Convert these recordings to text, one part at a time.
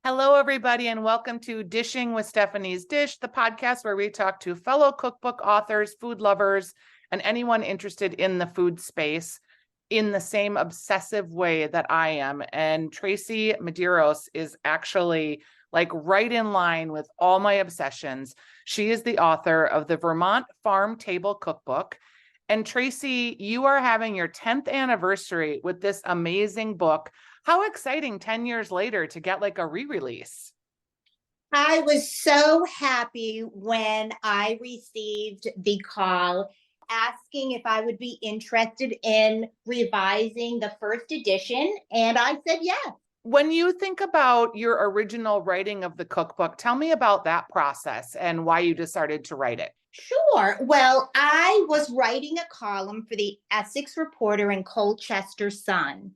Hello, everybody, and welcome to Dishing with Stephanie's Dish, the podcast where we talk to fellow cookbook authors, food lovers, and anyone interested in the food space in the same obsessive way that I am. And Tracey Medeiros is actually like right in line with all my obsessions. She is the author of the Vermont Farm Table Cookbook. And Tracey, you are having your 10th anniversary with this amazing book. How exciting 10 years later to get like a re-release. I was so happy when I received the call asking if I would be interested in revising the first edition. And I said yes. When you think about your original writing of the cookbook, tell me about that process and why you decided to write it. Sure. Well, I was writing a column for the Essex Reporter and Colchester Sun.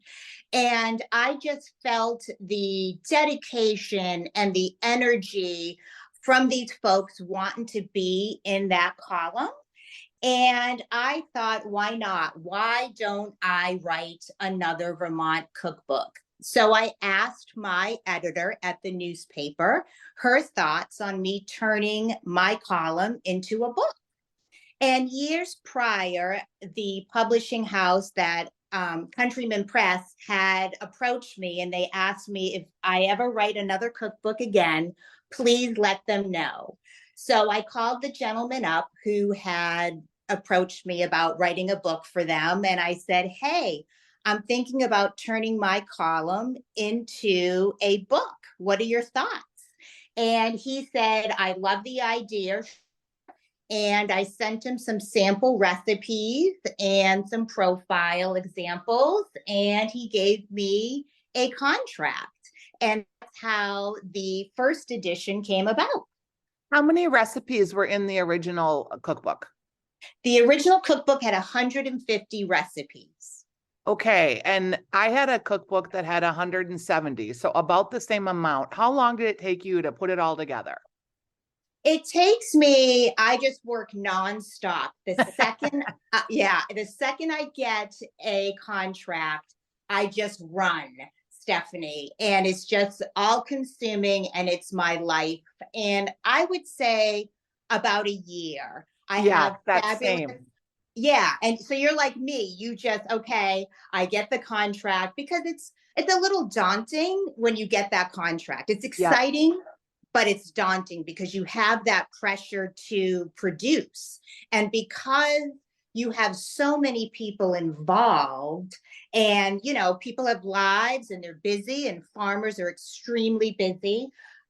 And I just felt the dedication and the energy from these folks wanting to be in that column. And I thought, why not? Why don't I write another Vermont cookbook? So I asked my editor at the newspaper her thoughts on me turning my column into a book. And years prior, the publishing house that Countryman Press had approached me and they asked me if I ever write another cookbook again, please let them know. So I called the gentleman up who had approached me about writing a book for them. And I said, hey, I'm thinking about turning my column into a book. What are your thoughts? And he said, I love the idea. And I sent him some sample recipes and some profile examples, and he gave me a contract. And that's how the first edition came about. How many recipes were in the original cookbook? The original cookbook had 150 recipes. Okay, and I had a cookbook that had 170, so about the same amount. How long did it take you to put it all together? It takes me, I just work nonstop. The second, the second I get a contract, I just run, Stephanie, and it's just all consuming and it's my life. And I would say about a year. I have that's fabulous. same. Yeah. And so you're like me, you just, okay, I get the contract because it's a little daunting when you get that contract. It's exciting, but it's daunting because you have that pressure to produce. And because you have so many people involved and, you know, people have lives and they're busy and farmers are extremely busy,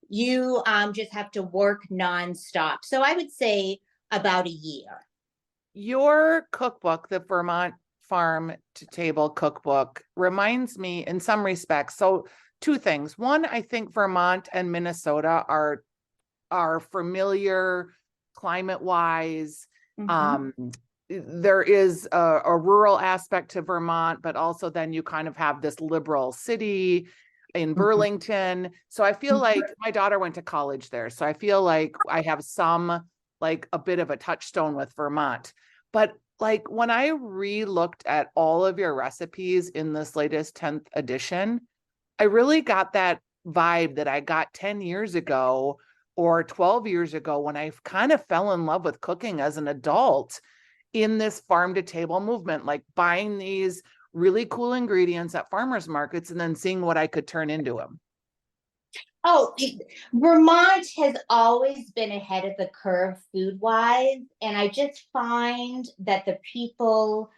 you just have to work nonstop. So I would say about a year. Your cookbook, the Vermont Farm to Table Cookbook, reminds me in some respects. So two things. One, I think Vermont and Minnesota are familiar climate-wise. Mm-hmm. There is a rural aspect to Vermont, but also then you kind of have this liberal city in Burlington. So I feel like my daughter went to college there. So I feel like I have some like a bit of a touchstone with Vermont. But like when I re-looked at all of your recipes in this latest 10th edition, I really got that vibe that I got 10 years ago or 12 years ago when I kind of fell in love with cooking as an adult in this farm to table movement, like buying these really cool ingredients at farmers markets and then seeing what I could turn into them. Oh, Vermont has always been ahead of the curve food-wise, and I just find that the people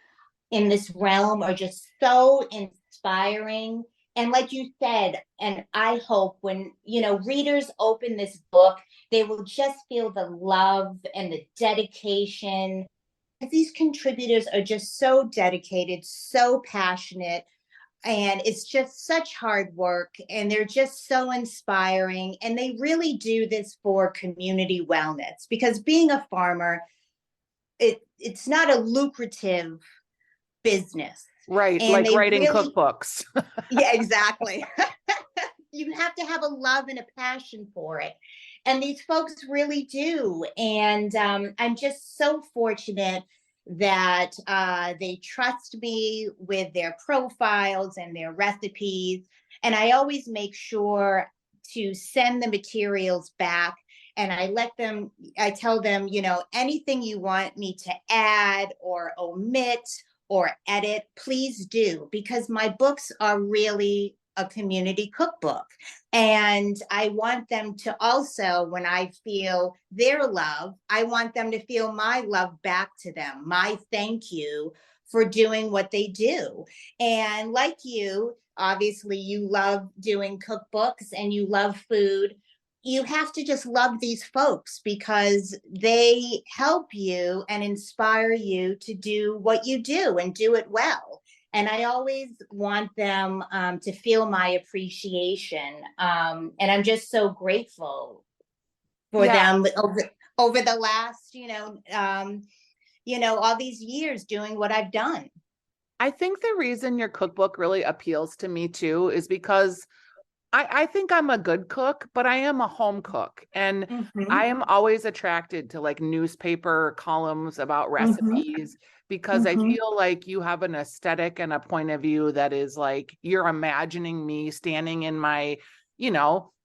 in this realm are just so inspiring. And like you said, and I hope when, you know, readers open this book, they will just feel the love and the dedication. These contributors are just so dedicated, so passionate, and it's just such hard work and they're just so inspiring, and they really do this for community wellness because being a farmer, it's not a lucrative business, Right, and like they writing really, cookbooks. yeah, exactly. You have to have a love and a passion for it, and these folks really do. And I'm just so fortunate that they trust me with their profiles and their recipes, and I always make sure to send the materials back, and I tell them, anything you want me to add or omit or edit, please do, because my books are really a community cookbook. And I want them to also, when I feel their love, I want them to feel my love back to them, my thank you for doing what they do. And like you, obviously, you love doing cookbooks and you love food. You have to just love these folks because they help you and inspire you to do what you do and do it well. And I always want them to feel my appreciation. And I'm just so grateful for Yeah. them over the last, all these years doing what I've done. I think the reason your cookbook really appeals to me too is because I think I'm a good cook, but I am a home cook. And I am always attracted to like newspaper columns about recipes because I feel like you have an aesthetic and a point of view that is like you're imagining me standing in my,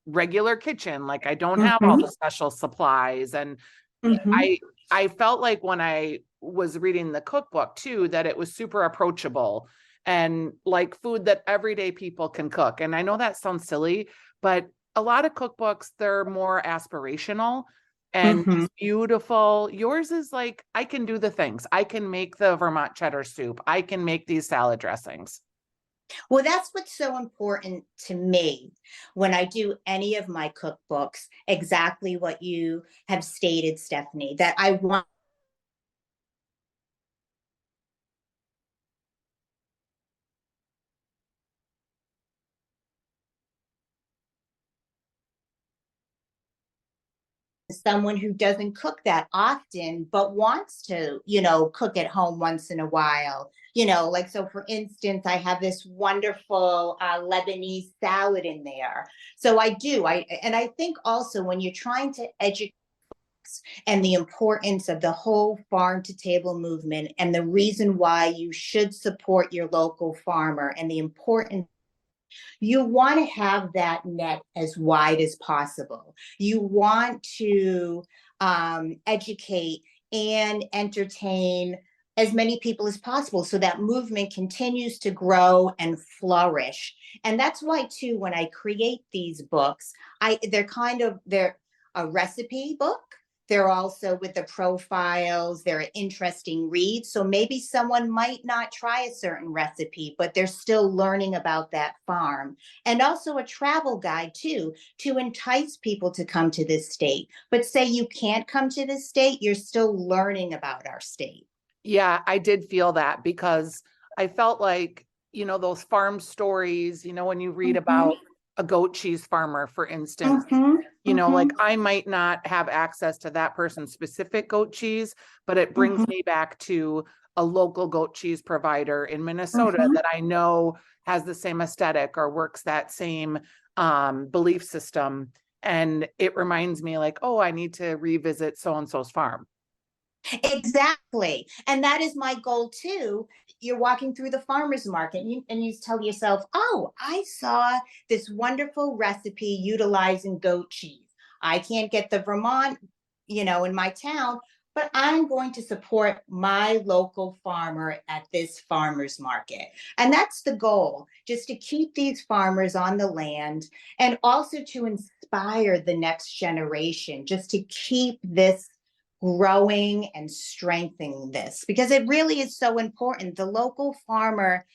regular kitchen. Like I don't have all the special supplies. And I felt like when I was reading the cookbook too, that it was super approachable and like food that everyday people can cook. And I know that sounds silly, but a lot of cookbooks, they're more aspirational and it's beautiful. Yours is like, I can do the things. I can make the Vermont cheddar soup. I can make these salad dressings. Well, that's what's so important to me when I do any of my cookbooks, exactly what you have stated, Stephanie, that I want someone who doesn't cook that often but wants to cook at home once in a while, like, so for instance, I have this wonderful Lebanese salad in there. So I think also when you're trying to educate and the importance of the whole farm to table movement and the reason why you should support your local farmer and the importance, you want to have that net as wide as possible. You want to educate and entertain as many people as possible so that movement continues to grow and flourish. And that's why too, when I create these books, they're a recipe book. They're also with the profiles, they're interesting reads. So maybe someone might not try a certain recipe, but they're still learning about that farm. And also a travel guide too, to entice people to come to this state. But say you can't come to this state, you're still learning about our state. Yeah, I did feel that because I felt like, those farm stories, when you read about a goat cheese farmer, for instance, like I might not have access to that person's specific goat cheese, but it brings me back to a local goat cheese provider in Minnesota that I know has the same aesthetic or works that same belief system. And it reminds me like, oh, I need to revisit so-and-so's farm. Exactly. And that is my goal too. You're walking through the farmer's market and you tell yourself, oh, I saw this wonderful recipe utilizing goat cheese. I can't get the Vermont, in my town, but I'm going to support my local farmer at this farmer's market. And that's the goal, just to keep these farmers on the land and also to inspire the next generation, just to keep this growing and strengthening this because it really is so important. The local farmer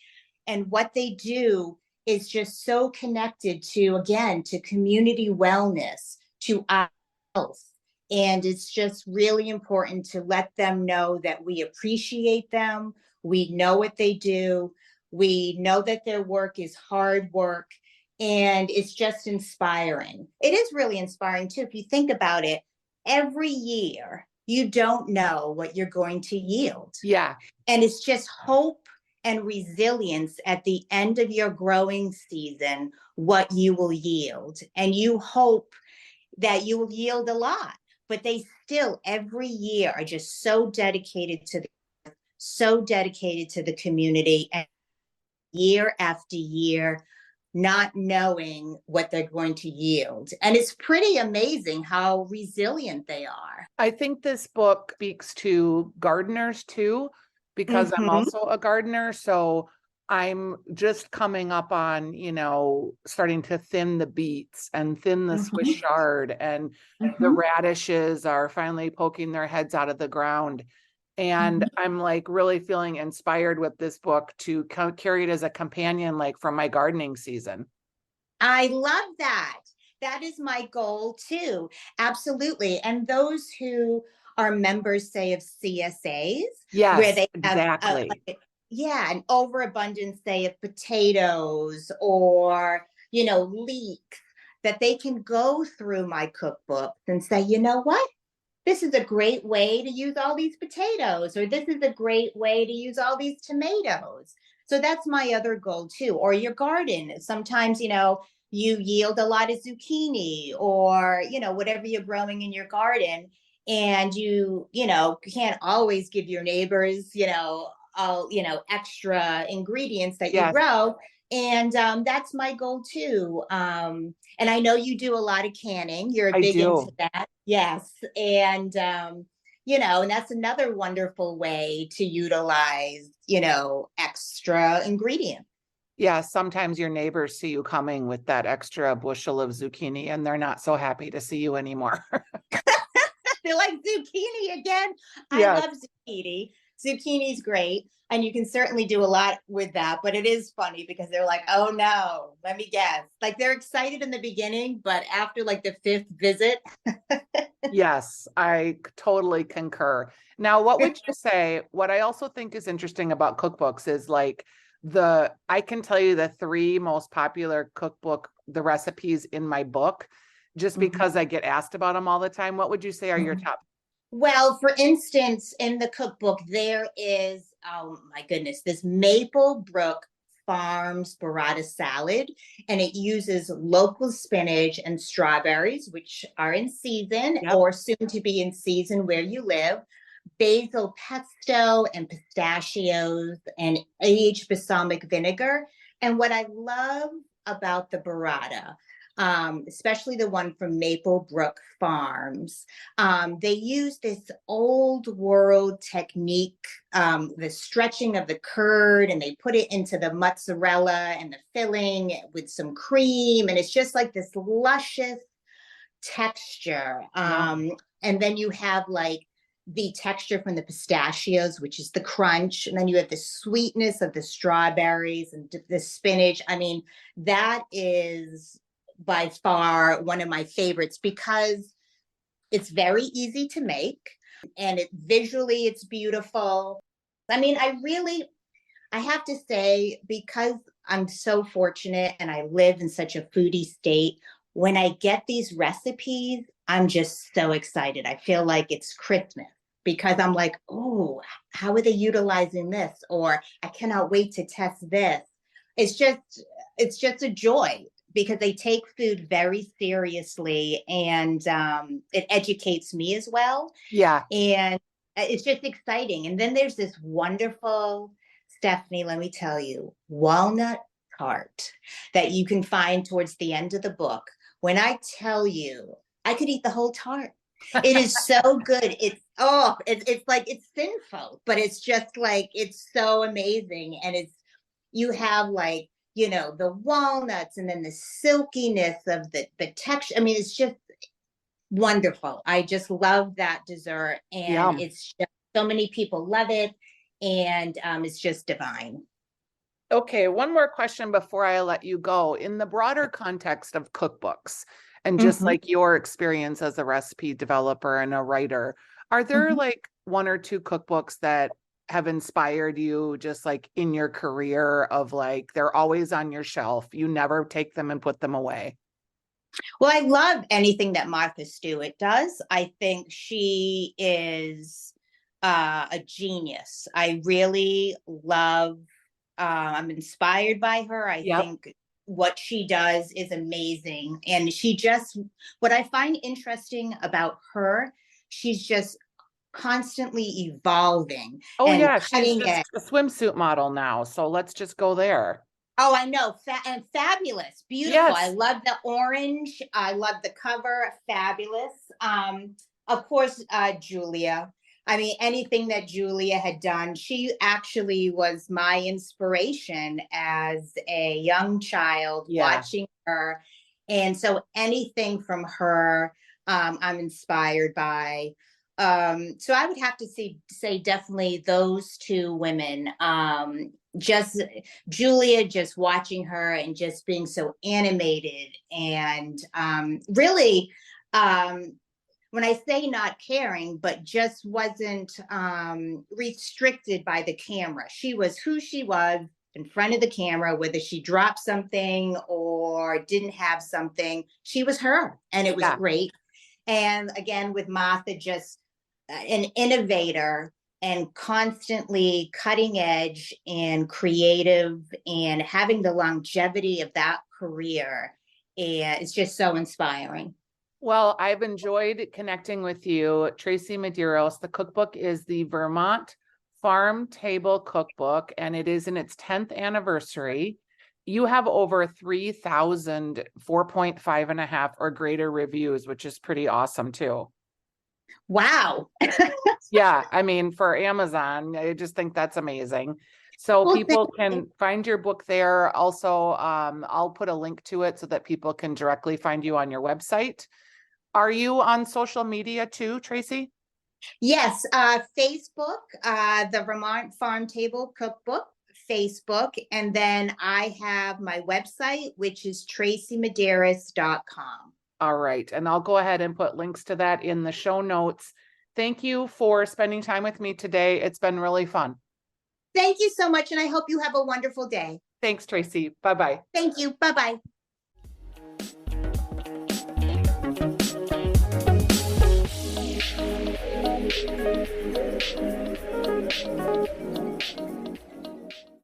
and what they do is just so connected to, again, to community wellness, to our health. And it's just really important to let them know that we appreciate them. We know what they do. We know that their work is hard work. And it's just inspiring. It is really inspiring, too, if you think about it. Every year, you don't know what you're going to yield. Yeah. And it's just hope and resilience at the end of your growing season, what you will yield. And you hope that you will yield a lot, but they still every year are just so dedicated to the community. And year after year, not knowing what they're going to yield. And it's pretty amazing how resilient they are. I think this book speaks to gardeners too, because I'm Mm-hmm. also a gardener. So I'm just coming up on, starting to thin the beets and thin the Swiss Mm-hmm. chard, and the Mm-hmm. radishes are finally poking their heads out of the ground. And I'm like really feeling inspired with this book to carry it as a companion, like from my gardening season. I love that. That is my goal too. Absolutely. And those who are members, say, of CSAs, where Yes, they have exactly. yeah, an overabundance, say, of potatoes or, leeks, that they can go through my cookbook and say, you know what? This is a great way to use all these potatoes, or this is a great way to use all these tomatoes. So that's my other goal too. Or your garden. Sometimes, you yield a lot of zucchini or, whatever you're growing in your garden. And can't always give your neighbors, all, extra ingredients that you Yes, grow. And that's my goal too. And I know you do a lot of canning. You're I big into do. that. Yes. And, and that's another wonderful way to utilize, extra ingredients. Yeah, sometimes your neighbors see you coming with that extra bushel of zucchini and they're not so happy to see you anymore. They're like, zucchini again. I Yes. love zucchini. Zucchini's great. And you can certainly do a lot with that. But it is funny because they're like, oh no, let me guess. Like they're excited in the beginning, but after like the fifth visit. Yes, I totally concur. Now, what would you say? What I also think is interesting about cookbooks is like I can tell you the three most popular the recipes in my book, just because I get asked about them all the time. What would you say are your top? Well, for instance, in the cookbook, there is, oh my goodness, this Maplebrook Farms burrata salad, and it uses local spinach and strawberries, which are in season Yep. or soon to be in season where you live, basil pesto and pistachios and aged balsamic vinegar. And what I love about the burrata, especially the one from Maplebrook Farms, they use this old world technique, the stretching of the curd, and they put it into the mozzarella and the filling with some cream. And it's just like this luscious texture. Yum. And then you have like the texture from the pistachios, which is the crunch. And then you have the sweetness of the strawberries and the spinach. I mean, that is by far one of my favorites because it's very easy to make and visually it's beautiful. I mean, I have to say, because I'm so fortunate and I live in such a foodie state, when I get these recipes, I'm just so excited. I feel like it's Christmas because I'm like, oh, how are they utilizing this? Or I cannot wait to test this. It's just, it's just a joy because they take food very seriously, and it educates me as well. Yeah. And it's just exciting. And then there's this wonderful, Stephanie, let me tell you, walnut tart that you can find towards the end of the book. When I tell you, I could eat the whole tart. It is so good. It's like it's sinful, but it's just like it's so amazing. And you have like, the walnuts and then the silkiness of the texture. I mean, it's just wonderful. I just love that dessert, and Yum. it's just so many people love it, and it's just divine. Okay, one more question before I let you go. In the broader context of cookbooks and just Mhm. like your experience as a recipe developer and a writer, are there Mhm. like one or two cookbooks that have inspired you just like in your career of like they're always on your shelf, you never take them and put them away? Well, I love anything that Martha Stewart does. I think she is a genius. I really love, I'm inspired by her. I Yep. think what she does is amazing. And what I find interesting about her, she's just constantly evolving Oh and yeah, she's cutting just edge. a swimsuit model now. So let's just go there. Oh, I know. And fabulous. Beautiful. I Yes. love the orange. I love the cover. Fabulous. Of course, Julia. I mean, anything that Julia had done, she actually was my inspiration as a young child Yeah. watching her. And so anything from her, I'm inspired by. So I would have to say definitely those two women. Just Julia, just watching her and just being so animated and really, when I say not caring, but just wasn't restricted by the camera. She was who she was in front of the camera, whether she dropped something or didn't have something, she was her, and it was Yeah. great. And again, with Martha, just an innovator and constantly cutting edge and creative and having the longevity of that career. And it's just so inspiring. Well, I've enjoyed connecting with you, Tracey Medeiros. The cookbook is the Vermont Farm Table Cookbook, and it is in its 10th anniversary. You have over 3,000 4.5 and a half or greater reviews, which is pretty awesome too. Wow. Yeah, I mean, for Amazon, I just think that's amazing. So Well, people can find your book there. Also, I'll put a link to it so that people can directly find you on your website. Are you on social media too, Tracey? yes, Facebook, the Vermont Farm Table Cookbook, Facebook, and then I have my website, which is tracymedeiros.com. All right. And I'll go ahead and put links to that in the show notes. Thank you for spending time with me today. It's been really fun. Thank you so much, and I hope you have a wonderful day. Thanks, Tracey. Bye-bye. Thank you. Bye-bye.